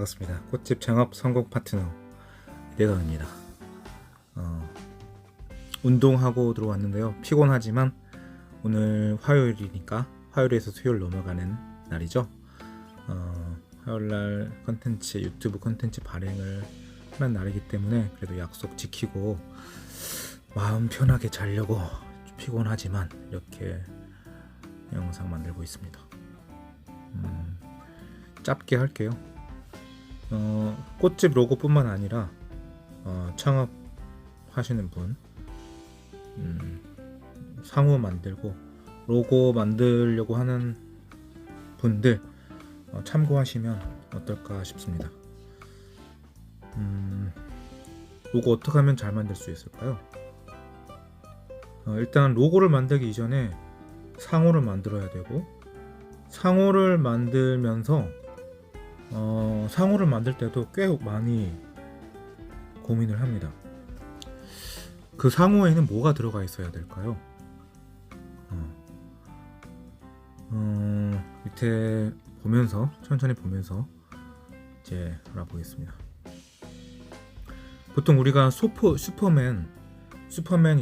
반갑습니다. 꽃집 창업 성공 파트너 이대건입니다. 운동하고 들어왔는데요. 피곤하지만 오늘 화요일이니까 화요일에서 수요일 넘어가는 날이죠. 화요일날 컨텐츠 유튜브 컨텐츠 발행을 하는 날이기 때문에 그래도 약속 지키고 마음 편하게 자려고 좀 피곤하지만 이렇게 영상 만들고 있습니다. 짧게 할게요. 꽃집 로고뿐만 아니라 창업하시는 분, 상호 만들고 로고 만들려고 하는 분들 참고하시면 어떨까 싶습니다. 로고 어떻게 하면 잘 만들 수 있을까요? 일단 로고를 만들기 이전에 상호를 만들어야 되고, 상호를 만들면서 상호를 만들 때도 꽤 많이 고민을 합니다. 그 상호에는 뭐가 들어가 있어야 될까요? 밑에 보면서 천천히 보면서 이제 알아보겠습니다. 보통 우리가 슈퍼맨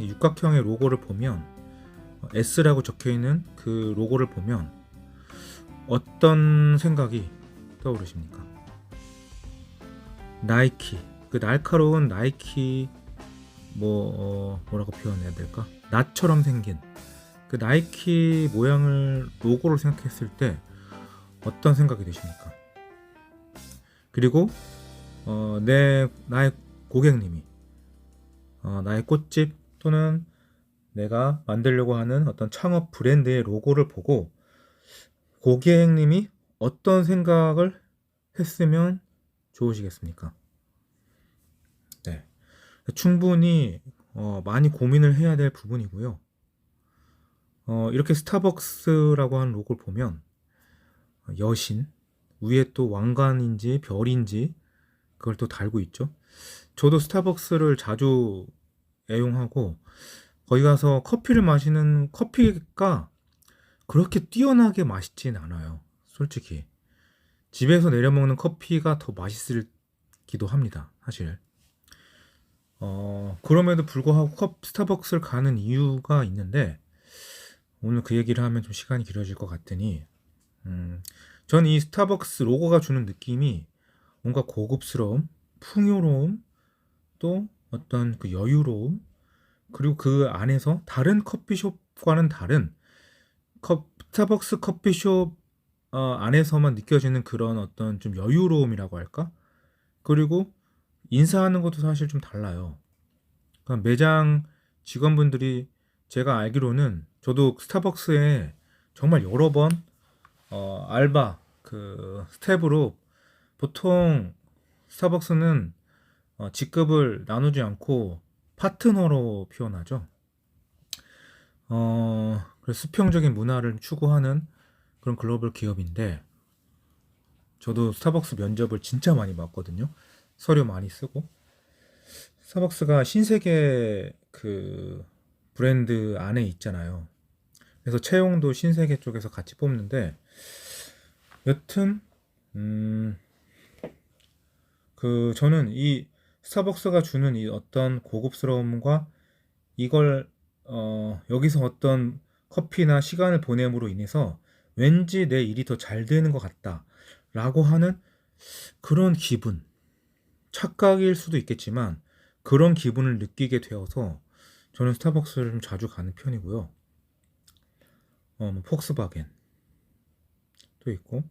육각형의 로고를 보면 S라고 적혀있는 그 로고를 보면 어떤 생각이 떠오르십니까? 나이키, 그 날카로운 나이키 뭐라고 표현해야 될까? 나처럼 생긴 그 나이키 모양을 로고로 생각했을 때 어떤 생각이 드십니까? 그리고 나의 고객님이 나의 꽃집 또는 내가 만들려고 하는 어떤 창업 브랜드의 로고를 보고 고객님이 어떤 생각을 했으면 좋으시겠습니까? 네, 충분히 많이 고민을 해야 될 부분이고요. 이렇게 스타벅스라고 하는 로고를 보면 여신 위에 또 왕관인지 별인지 그걸 또 달고 있죠. 저도 스타벅스를 자주 애용하고 거기 가서 커피를 마시는 커피가 그렇게 뛰어나게 맛있진 않아요. 솔직히 집에서 내려먹는 커피가 더 맛있기도 합니다. 사실 그럼에도 불구하고 스타벅스를 가는 이유가 있는데 오늘 그 얘기를 하면 좀 시간이 길어질 것 같으니 전 이 스타벅스 로고가 주는 느낌이 뭔가 고급스러움, 풍요로움, 또 어떤 그 여유로움, 그리고 그 안에서 다른 커피숍과는 다른 스타벅스 커피숍 안에서만 느껴지는 그런 어떤 좀 여유로움이라고 할까? 그리고 인사하는 것도 사실 좀 달라요. 그러니까 매장 직원분들이 제가 알기로는 저도 스타벅스에 정말 여러 번 알바 그 스텝으로 보통 스타벅스는 직급을 나누지 않고 파트너로 표현하죠. 그래서 수평적인 문화를 추구하는 그런 글로벌 기업인데 저도 스타벅스 면접을 진짜 많이 봤거든요. 서류 많이 쓰고 스타벅스가 신세계 그 브랜드 안에 있잖아요. 그래서 채용도 신세계 쪽에서 같이 뽑는데 여튼 그 저는 이 스타벅스가 주는 이 어떤 고급스러움과 이걸 여기서 어떤 커피나 시간을 보냄으로 인해서 왠지 내 일이 더 잘 되는 것 같다 라고 하는 그런 기분, 착각일 수도 있겠지만 그런 기분을 느끼게 되어서 저는 스타벅스를 좀 자주 가는 편이고요. 폭스바겐도 있고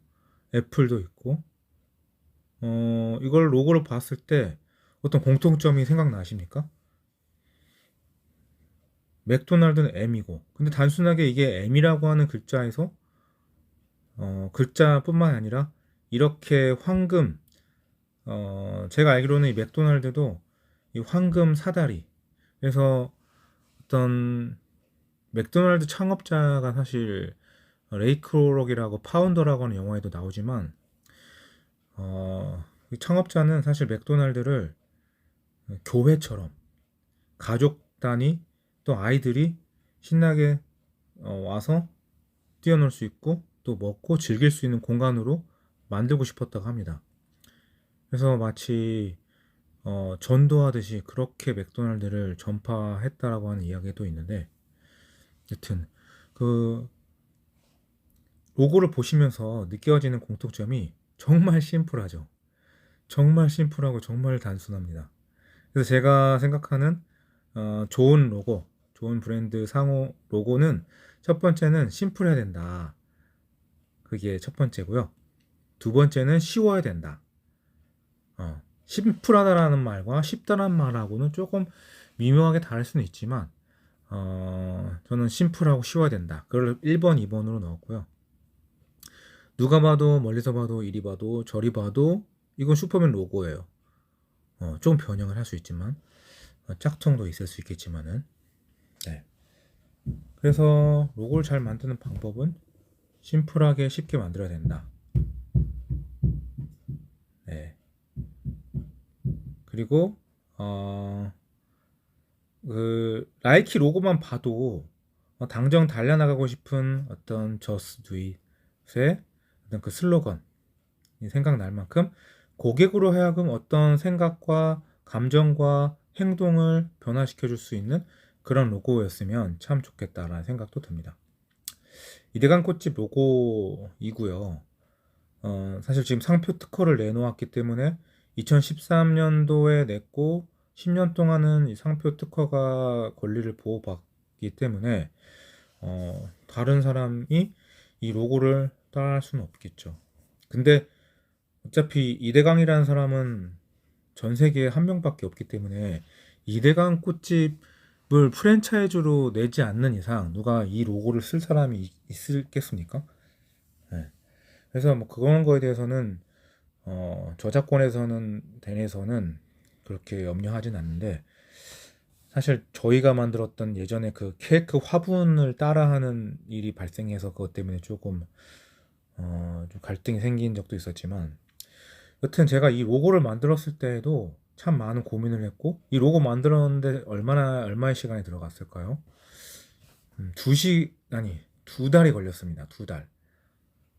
애플도 있고 이걸 로고를 봤을 때 어떤 공통점이 생각나십니까? 맥도날드는 M이고 근데 단순하게 이게 M이라고 하는 글자에서 글자뿐만 아니라 이렇게 황금 제가 알기로는 이 맥도날드도 이 황금 사다리 그래서 어떤 맥도날드 창업자가 사실 레이 크로록이라고 파운더라고 하는 영화에도 나오지만 이 창업자는 사실 맥도날드를 교회처럼 가족 단위 또 아이들이 신나게 와서 뛰어놀 수 있고 또 먹고 즐길 수 있는 공간으로 만들고 싶었다고 합니다. 그래서 마치 전도하듯이 그렇게 맥도날드를 전파했다라고 하는 이야기도 있는데, 여튼 그 로고를 보시면서 느껴지는 공통점이 정말 심플하죠. 정말 심플하고 정말 단순합니다. 그래서 제가 생각하는 좋은 로고, 좋은 브랜드 상호 로고는 첫 번째는 심플해야 된다. 그게 첫 번째고요. 두 번째는 쉬워야 된다. 심플하다라는 말과 쉽다라는 말하고는 조금 미묘하게 다를 수는 있지만 저는 심플하고 쉬워야 된다. 그걸 1번, 2번으로 넣었고요. 누가 봐도 멀리서 봐도 이리 봐도 저리 봐도 이건 슈퍼맨 로고예요. 좀 변형을 할 수 있지만 짝퉁도 있을 수 있겠지만은 네. 그래서 로고를 잘 만드는 방법은 심플하게 쉽게 만들어야 된다. 네. 그리고 그 나이키 로고만 봐도 당장 달려나가고 싶은 어떤 저스 두잇의 어떤 그 슬로건이 생각날 만큼 고객으로 하여금 어떤 생각과 감정과 행동을 변화시켜 줄 수 있는 그런 로고였으면 참 좋겠다라는 생각도 듭니다. 이대강 꽃집 로고이고요. 사실 지금 상표 특허를 내놓았기 때문에 2013년도에 냈고 10년 동안은 이 상표 특허가 권리를 보호받기 때문에 다른 사람이 이 로고를 따라할 수는 없겠죠. 근데 어차피 이대강이라는 사람은 전 세계에 한 명밖에 없기 때문에 이대강 꽃집을 프랜차이즈로 내지 않는 이상 누가 이 로고를 쓸 사람이 있겠습니까? 네. 그래서 뭐 그런 거에 대해서는 저작권에서는 대해서는 그렇게 염려하진 않는데 사실 저희가 만들었던 예전에 그 케이크 화분을 따라하는 일이 발생해서 그것 때문에 조금 좀 갈등이 생긴 적도 있었지만 여튼 제가 이 로고를 만들었을 때에도 참 많은 고민을 했고 이 로고 만들었는데 얼마의 시간이 들어갔을까요? 아니 2달이 걸렸습니다. 2달.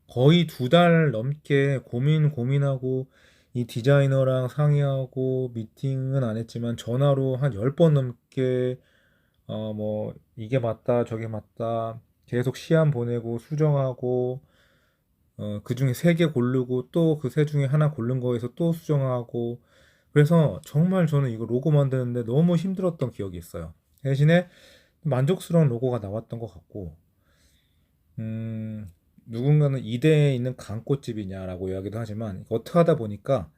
거의 2달 넘게 고민하고 이 디자이너랑 상의하고 미팅은 안 했지만 전화로 한 10번 넘게 뭐 이게 맞다 저게 맞다 계속 시안 보내고 수정하고 그 중에 3개 고르고 또 그 세 중에 하나 고른 거에서 또 수정하고 그래서 정말 저는 이거 로고 만드는데 너무 힘들었던 기억이 있어요. 대신에 만족스러운 로고가 나왔던 것 같고 누군가는 이대에 있는 강꽃집이냐라고 이야기도 하지만 어떻게 하다 보니까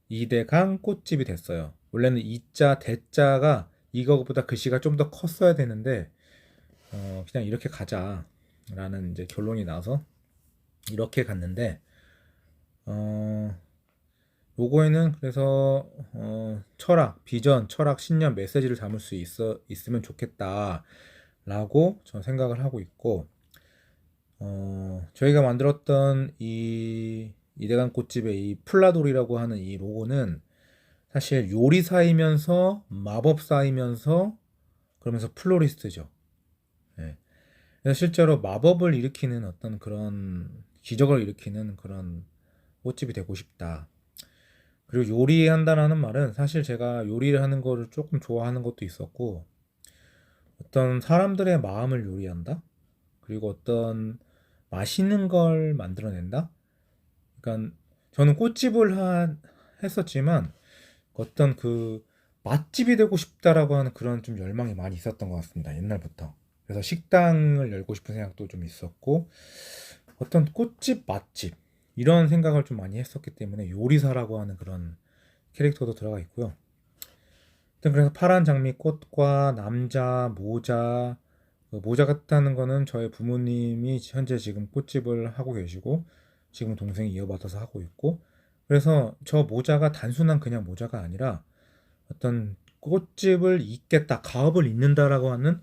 이대강 꽃집이 됐어요. 원래는 이자 대자가 이거보다 글씨가 좀 더 컸어야 되는데 그냥 이렇게 가자라는 이제 결론이 나서 이렇게 갔는데 로고에는 그래서 비전, 철학, 신념, 메시지를 담을 수 있으면 좋겠다라고 저는 생각을 하고 있고 저희가 만들었던 이 이대강 꽃집의 이 플라돌이라고 하는 이 로고는 사실 요리사이면서 마법사이면서 그러면서 플로리스트죠. 네. 그래서 실제로 마법을 일으키는 어떤 그런 기적을 일으키는 그런 꽃집이 되고 싶다. 그리고 요리한다라는 말은 사실 제가 요리를 하는 거를 조금 좋아하는 것도 있었고 어떤 사람들의 마음을 요리한다. 그리고 어떤 맛있는 걸 만들어낸다. 그러니까 저는 했었지만 어떤 그 맛집이 되고 싶다라고 하는 그런 좀 열망이 많이 있었던 것 같습니다. 옛날부터. 그래서 식당을 열고 싶은 생각도 좀 있었고 어떤 꽃집 맛집 이런 생각을 좀 많이 했었기 때문에 요리사라고 하는 그런 캐릭터도 들어가 있고요. 그래서 파란 장미꽃과 남자 모자 모자 같다는 거는 저희 부모님이 현재 지금 꽃집을 하고 계시고 지금 동생이 이어받아서 하고 있고 그래서 저 모자가 단순한 그냥 모자가 아니라 어떤 꽃집을 잇겠다 가업을 잇는다라고 하는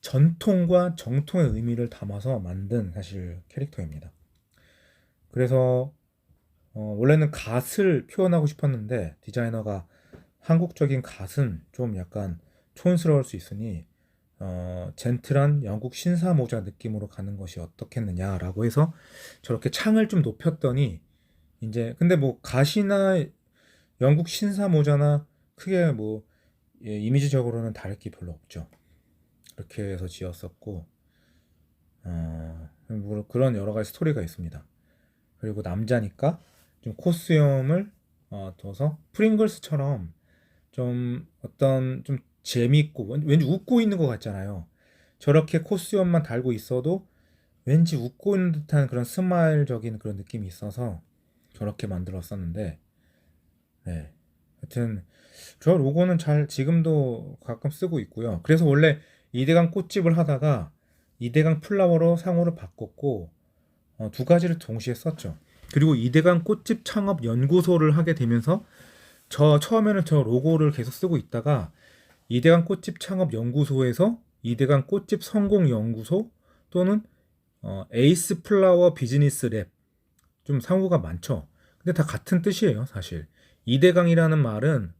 전통과 정통의 의미를 담아서 만든 사실 캐릭터입니다. 그래서 원래는 갓을 표현하고 싶었는데 디자이너가 한국적인 갓은 좀 약간 촌스러울 수 있으니 젠틀한 영국 신사 모자 느낌으로 가는 것이 어떻겠느냐라고 해서 저렇게 창을 좀 높였더니 이제 근데 뭐 갓이나 영국 신사 모자나 크게 뭐 이미지적으로는 다를 게 별로 없죠. 그렇게 해서 지었었고 뭐 그런 여러 가지 스토리가 있습니다. 그리고 남자니까 좀 코스염을 둬서 프링글스처럼 좀 어떤 좀 재미있고 왠지 웃고 있는 것 같잖아요. 저렇게 코스염만 달고 있어도 왠지 웃고 있는 듯한 그런 스마일적인 그런 느낌이 있어서 저렇게 만들었었는데, 네. 하여튼 저 로고는 잘 지금도 가끔 쓰고 있고요. 그래서 원래 이대강 꽃집을 하다가 이대강 플라워로 상호를 바꿨고 두 가지를 동시에 썼죠. 그리고 이대강 꽃집 창업 연구소를 하게 되면서 저 처음에는 저 로고를 계속 쓰고 있다가 이대강 꽃집 창업 연구소에서 이대강 꽃집 성공 연구소 또는 에이스 플라워 비즈니스 랩, 좀 상호가 많죠. 근데 다 같은 뜻이에요, 사실. 이대강이라는 말은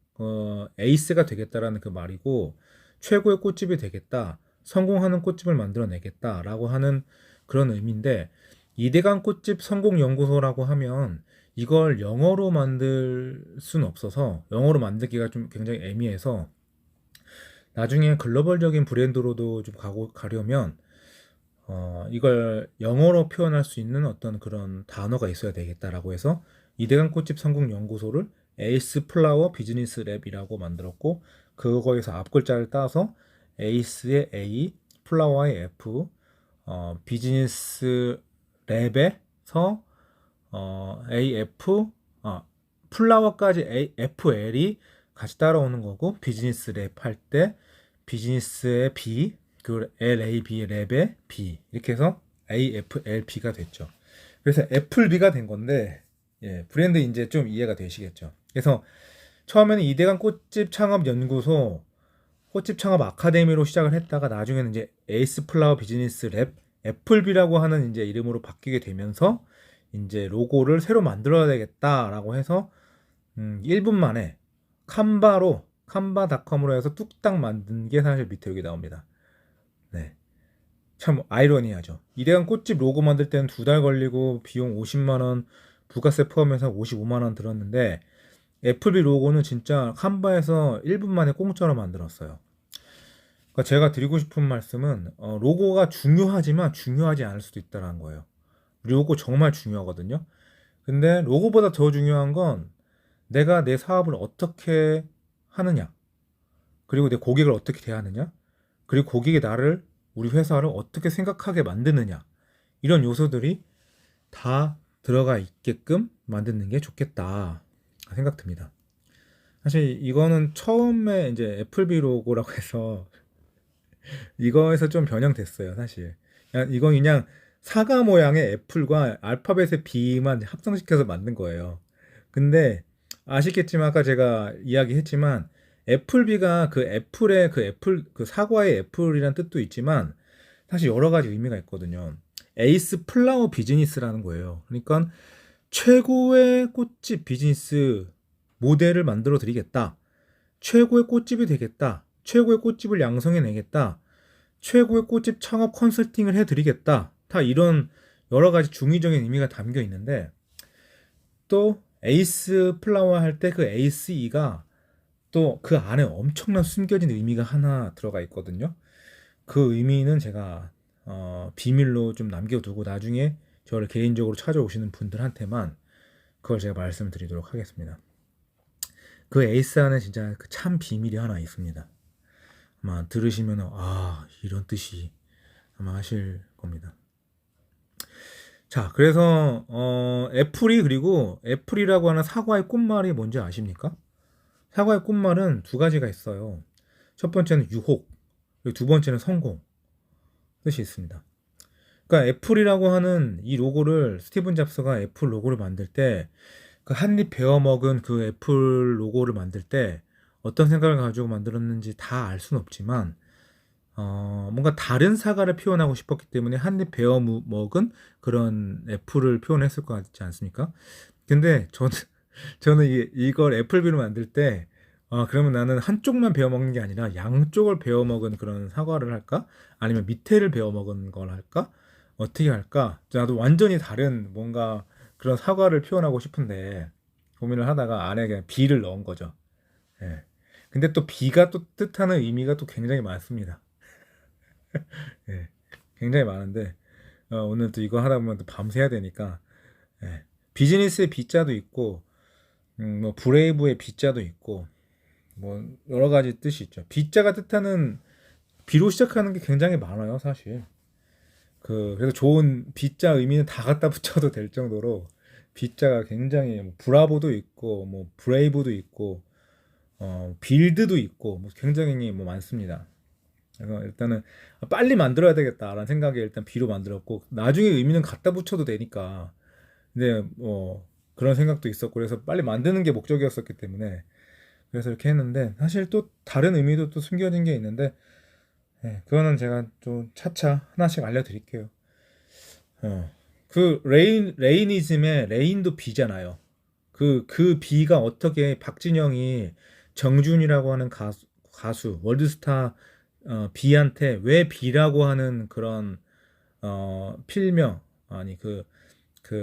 에이스가 되겠다라는 그 말이고 최고의 꽃집이 되겠다, 성공하는 꽃집을 만들어내겠다라고 하는 그런 의미인데 이대강 꽃집 성공 연구소라고 하면 이걸 영어로 만들 수는 없어서 영어로 만들기가 좀 굉장히 애매해서 나중에 글로벌적인 브랜드로도 좀 가려면 이걸 영어로 표현할 수 있는 어떤 그런 단어가 있어야 되겠다라고 해서 이대강 꽃집 성공 연구소를 에이스 플라워 비즈니스 랩이라고 만들었고 그거에서 앞 글자를 따서 에이스의 A, 플라워의 F, 비즈니스 랩에서 AF, 플라워까지 FL이 같이 따라오는 거고 비즈니스 랩 할 때 비즈니스의 B, 그 LAB 랩의 B 이렇게 해서 AFLB가 됐죠. 그래서 애플비가 된 건데 브랜드 이제 좀 이해가 되시겠죠. 그래서 처음에는 이대강 꽃집 창업 연구소, 꽃집 창업 아카데미로 시작을 했다가 나중에는 이제 에이스 플라워 비즈니스 랩 애플비라고 하는 이제 이름으로 바뀌게 되면서 이제 로고를 새로 만들어야 되겠다라고 해서 1분 만에 칸바닷컴으로 해서 뚝딱 만든 게 사실 밑에 여기 나옵니다. 네. 참 아이러니하죠. 이대강 꽃집 로고 만들 때는 2달 걸리고 비용 50만 원, 부가세 포함해서 55만 원 들었는데 애플비 로고는 진짜 칸바에서 1분 만에 공짜로 만들었어요. 그러니까 제가 드리고 싶은 말씀은 로고가 중요하지만 중요하지 않을 수도 있다는 거예요. 로고 정말 중요하거든요. 근데 로고보다 더 중요한 건 내가 내 사업을 어떻게 하느냐, 그리고 내 고객을 어떻게 대하느냐, 그리고 고객이 우리 회사를 어떻게 생각하게 만드느냐, 이런 요소들이 다 들어가 있게끔 만드는 게 좋겠다 생각됩니다. 사실 이거는 처음에 이제 애플비 로고라고 해서 이거에서 좀 변형됐어요, 사실. 이건 그냥 사과 모양의 애플과 알파벳의 B만 합성시켜서 만든 거예요. 근데 아시겠지만 아까 제가 이야기했지만 애플비가 그 애플의 그 애플 그 사과의 애플이란 뜻도 있지만 사실 여러 가지 의미가 있거든요. 에이스 플라워 비즈니스라는 거예요. 그러니까 최고의 꽃집 비즈니스 모델을 만들어 드리겠다. 최고의 꽃집이 되겠다. 최고의 꽃집을 양성해 내겠다. 최고의 꽃집 창업 컨설팅을 해드리겠다. 다 이런 여러 가지 중의적인 의미가 담겨 있는데 또 에이스 플라워 할 때 그 에이스 E가 또 그 안에 엄청난 숨겨진 의미가 하나 들어가 있거든요. 그 의미는 제가 비밀로 좀 남겨두고 나중에 저를 개인적으로 찾아오시는 분들한테만 그걸 제가 말씀을 드리도록 하겠습니다. 그 에이스 안에 진짜 그 참 비밀이 하나 있습니다. 아마 들으시면 이런 뜻이 아마 하실 겁니다. 자, 그래서 그리고 애플이라고 하는 사과의 꽃말이 뭔지 아십니까? 사과의 꽃말은 두 가지가 있어요. 첫 번째는 유혹, 그리고 두 번째는 성공 뜻이 있습니다. 그러니까 애플이라고 하는 이 로고를 스티븐 잡스가 애플 로고를 만들 때 그 한입 베어 먹은 그 애플 로고를 만들 때 어떤 생각을 가지고 만들었는지 다 알 수는 없지만 뭔가 다른 사과를 표현하고 싶었기 때문에 한입 베어 먹은 그런 애플을 표현했을 것 같지 않습니까? 근데 저는 이걸 애플비로 만들 때 그러면 나는 한쪽만 베어 먹는 게 아니라 양쪽을 베어 먹은 그런 사과를 할까? 아니면 밑에를 베어 먹은 걸 할까? 어떻게 할까? 나도 완전히 다른 뭔가 그런 사과를 표현하고 싶은데 고민을 하다가 안에 그냥 B를 넣은 거죠. 예. 근데 또 B가 또 뜻하는 의미가 또 굉장히 많습니다. 예. 굉장히 많은데 오늘 또 이거 하다 보면 또 밤새야 되니까 예. 비즈니스의 B자도 있고 뭐 브레이브의 B자도 있고 뭐 여러 가지 뜻이 있죠. B자가 뜻하는 B로 시작하는 게 굉장히 많아요, 사실. 그래서 좋은 B자 의미는 다 갖다 붙여도 될 정도로 B자가 굉장히 뭐 브라보도 있고 뭐 브레이브도 있고 빌드도 있고 뭐 굉장히 뭐 많습니다. 그래서 일단은 빨리 만들어야 되겠다라는 생각에 일단 B로 만들었고 나중에 의미는 갖다 붙여도 되니까 근데 뭐 그런 생각도 있었고 그래서 빨리 만드는 게 목적이었었기 때문에 그래서 이렇게 했는데 사실 또 다른 의미도 또 숨겨진 게 있는데 그거는 제가 좀 차차 하나씩 알려드릴게요. 그 레이니즘의 레인도 비잖아요. 그 비가 어떻게 박진영이 정준이라고 하는 가수 월드스타 비한테 왜 비라고 하는 그런 필명 아니 그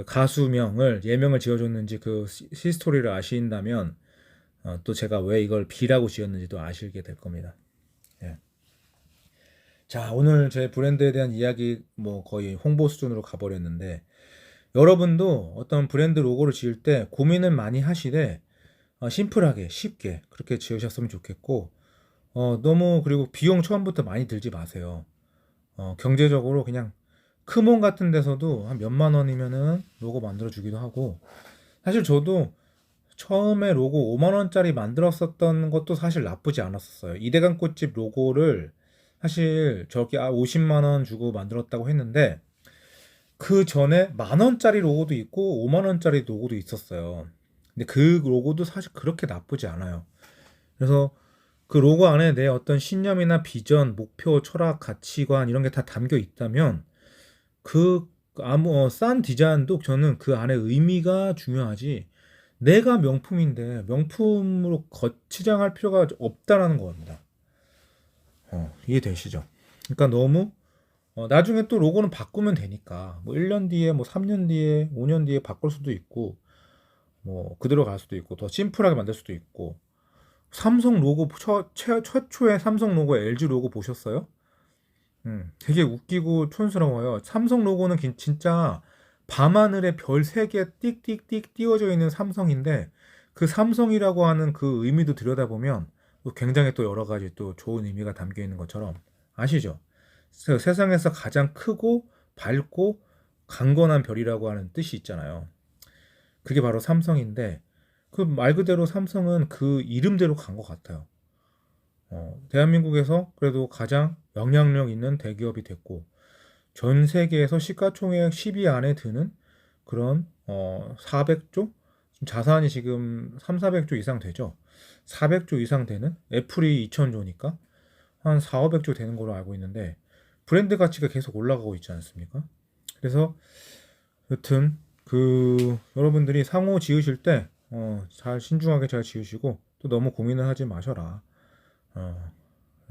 가수명을 예명을 지어줬는지 그 히스토리를 아신다면 또 제가 왜 이걸 비라고 지었는지도 아시게 될 겁니다. 예. 자, 오늘 제 브랜드에 대한 이야기 뭐 거의 홍보 수준으로 가버렸는데 여러분도 어떤 브랜드 로고를 지을 때 고민을 많이 하시되 심플하게 쉽게 그렇게 지으셨으면 좋겠고 너무 그리고 비용 처음부터 많이 들지 마세요. 경제적으로 그냥 크몬 같은 데서도 한 몇만 원이면은 로고 만들어 주기도 하고 사실 저도 처음에 로고 5만 원짜리 만들었었던 것도 사실 나쁘지 않았었어요. 이대강 꽃집 로고를 사실 저렇게 50만 원 주고 만들었다고 했는데 그 전에 만 원짜리 로고도 있고 5만 원짜리 로고도 있었어요. 근데 그 로고도 사실 그렇게 나쁘지 않아요. 그래서 그 로고 안에 내 어떤 신념이나 비전, 목표, 철학, 가치관 이런 게 다 담겨 있다면 싼 디자인도 저는 그 안에 의미가 중요하지. 내가 명품인데 명품으로 거치장할 필요가 없다라는 겁니다. 이해되시죠? 그러니까 너무 나중에 또 로고는 바꾸면 되니까 뭐 1년 뒤에 뭐 3년 뒤에 5년 뒤에 바꿀 수도 있고 뭐 그대로 갈 수도 있고 더 심플하게 만들 수도 있고 삼성 로고 최초의 삼성 로고 LG 로고 보셨어요? 되게 웃기고 촌스러워요. 삼성 로고는 진짜 밤하늘에 별 3개 띡띡띡 띄워져 있는 삼성인데 그 삼성이라고 하는 그 의미도 들여다보면 굉장히 또 여러 가지 또 좋은 의미가 담겨 있는 것처럼 아시죠? 세상에서 가장 크고 밝고 강건한 별이라고 하는 뜻이 있잖아요. 그게 바로 삼성인데 그 말 그대로 삼성은 그 이름대로 간 것 같아요. 대한민국에서 그래도 가장 영향력 있는 대기업이 됐고 전 세계에서 시가총액 10위 안에 드는 그런 400조 자산이 지금 3, 400조 이상 되죠. 400조 이상 되는 애플이 2000조니까 한 4, 500조 되는 걸로 알고 있는데 브랜드 가치가 계속 올라가고 있지 않습니까? 그래서 여튼 여러분들이 상호 지으실 때 잘 신중하게 잘 지으시고 또 너무 고민을 하지 마셔라.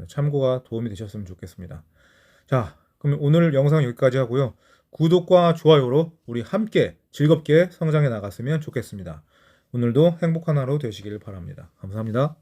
참고가 도움이 되셨으면 좋겠습니다. 자, 그럼 오늘 영상 여기까지 하고요. 구독과 좋아요로 우리 함께 즐겁게 성장해 나갔으면 좋겠습니다. 오늘도 행복한 하루 되시길 바랍니다. 감사합니다.